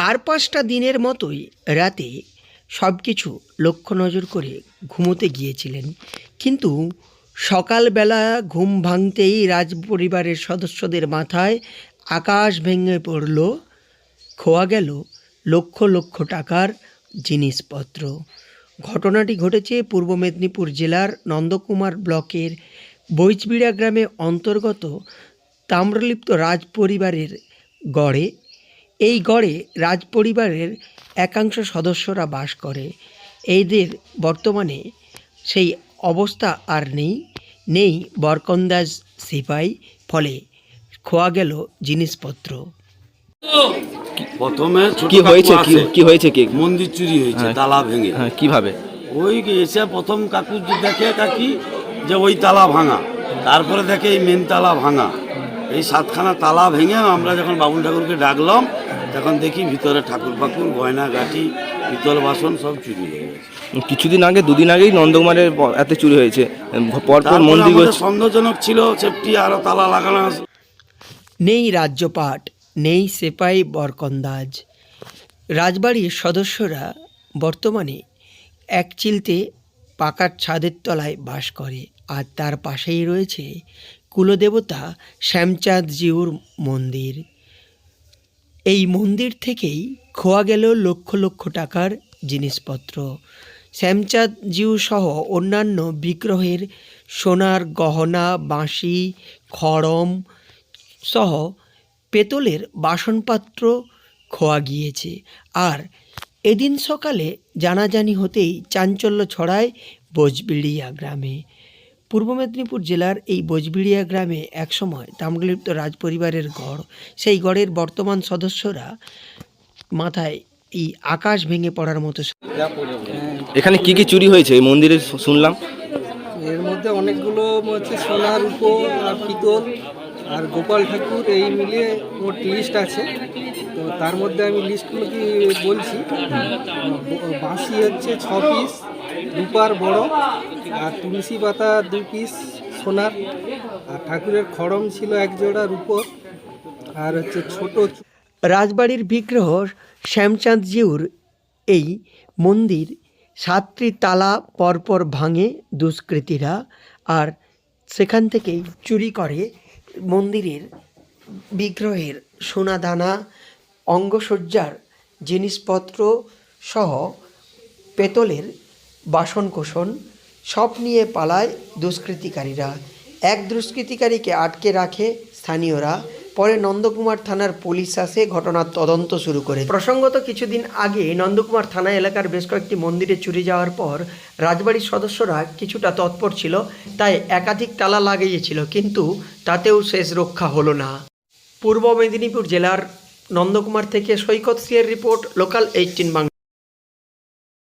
আর 5টা দিনের মতোই রাতে সব কিছু লক্ষ্য নজর করে ঘুমোতে গিয়েছিলেন, কিন্তু সকালবেলা ঘুম ভাঙতেই রাজপরিবারের সদস্যদের মাথায় আকাশ ভেঙে পড়ল। খোয়া গেল লক্ষ লক্ষ টাকার জিনিসপত্র। ঘটনাটি ঘটেছে পূর্ব মেদিনীপুর জেলার নন্দকুমার ব্লকের বৈচবিড়া গ্রামে অন্তর্গত তাম্রলিপ্ত রাজপরিবারের গড়ে। এই গড়ে রাজপরিবারের একাংশ সদস্যরা বাস করে। এদের বর্তমানে সেই অবস্থা আর নেই বরকন্দাজ সিপাই, ফলে খোয়া গেল জিনিসপত্র। প্রথমে কি হয়েছে কি হয়েছে কি মন্দির চুরি হয়েছে, তালা ভেঙে। হ্যাঁ, কিভাবে? ওই এসে প্রথম কাকু দেখে কাকি যে ওই তালা ভাঙা, তারপরে দেখে এই মেন তালা ভাঙা। এই 7খানা তালা ভেঙে আমরা যখন বাবুল ঠাকুরকে ডাকলাম, তখন দেখি ভিতরে ঠাকুর পাকুর গয়না গাঠি পিতল বাসন সব চুরি হয়ে গেছে। কিছুদিন আগে, দুদিন আগেই নন্দকুমারের এতে চুরি হয়েছে, পরপর তারপরে মন্দির আমাদের সন্দেহজনক ছিল, সেফটি আরো তালা লাগানো আছে। নেই রাজ্যপাট, নেই সেপাই বরকন্দাজ। রাজবাড়ির সদস্যরা বর্তমানে এক চিলতে পাকার ছাদের তলায় বাস করে, আর তার পাশেই রয়েছে কুলদেবতা শ্যামচাঁদজিউর মন্দির। এই মন্দির থেকেই খোয়া গেল লক্ষ লক্ষ টাকার জিনিসপত্র। শ্যামচাঁদজিউ সহ অন্যান্য বিগ্রহের সোনার গহনা, বাঁশি, খড়ম সহ পেতলের বাসনপাত্র খোয়া গিয়েছে। আর এদিন সকালে জানাজানি হতেই চাঞ্চল্য ছড়ায় বজবিড়িয়া গ্রামে। পূর্ব মেদিনীপুর জেলার এই বজবিড়িয়া গ্রামে একসময় তাম্রলিপ্ত রাজপরিবারের গড়। সেই গড়ের বর্তমান সদস্যরা মাথায় এই আকাশ ভেঙে পড়ার মতো। এখানে কি কি চুরি হয়েছে এই মন্দিরে শুনলাম? এর মধ্যে অনেকগুলো হচ্ছে সোনা, রূপো আর পিতল আর গোপাল ঠাকুর, এই মিলিয়ে মোট লিস্ট আছে। তো তার মধ্যে আমি লিস্টগুলো কি বলছি। বাঁশি হচ্ছে 6 পিস রূপার বড়, আর তুলসী পাতা 2 পিস সোনার, আর ঠাকুরের খড়ম ছিল 1 জোড়া রূপোর, আর হচ্ছে ছোট রাজবাড়ির বিগ্রহ শ্যামচাঁদজিউর এই মন্দির 7টি তালা পরপর ভাঙে দুষ্কৃতীরা, আর সেখান থেকেই চুরি করে মন্দিরের বিগ্রহের সোনাদানা, অঙ্গসজ্জার জিনিসপত্র সহ পেতলের বাসনকোসন সব নিয়ে পালায় দুষ্কৃতিকারীরা। এক দুষ্কৃতিকারীকে আটকে রাখে স্থানীয়রা। পরে নন্দকুমার থানার পুলিশ আসে ঘটনার তদন্ত শুরু করে। প্রসঙ্গত কিছুদিন আগে নন্দকুমার থানা এলাকার বেশ কয়েকটি মন্দিরে চুরি যাওয়ার পর রাজবাড়ির সদস্যরা কিছুটা তৎপর ছিল, তাই একাধিক তালা লাগিয়েছিল, কিন্তু তাতেও শেষ রক্ষা হলো না। পূর্ব মেদিনীপুর জেলার নন্দকুমার থেকে সৈকত সিংয়ের রিপোর্ট, লোকাল 18 বাংলা।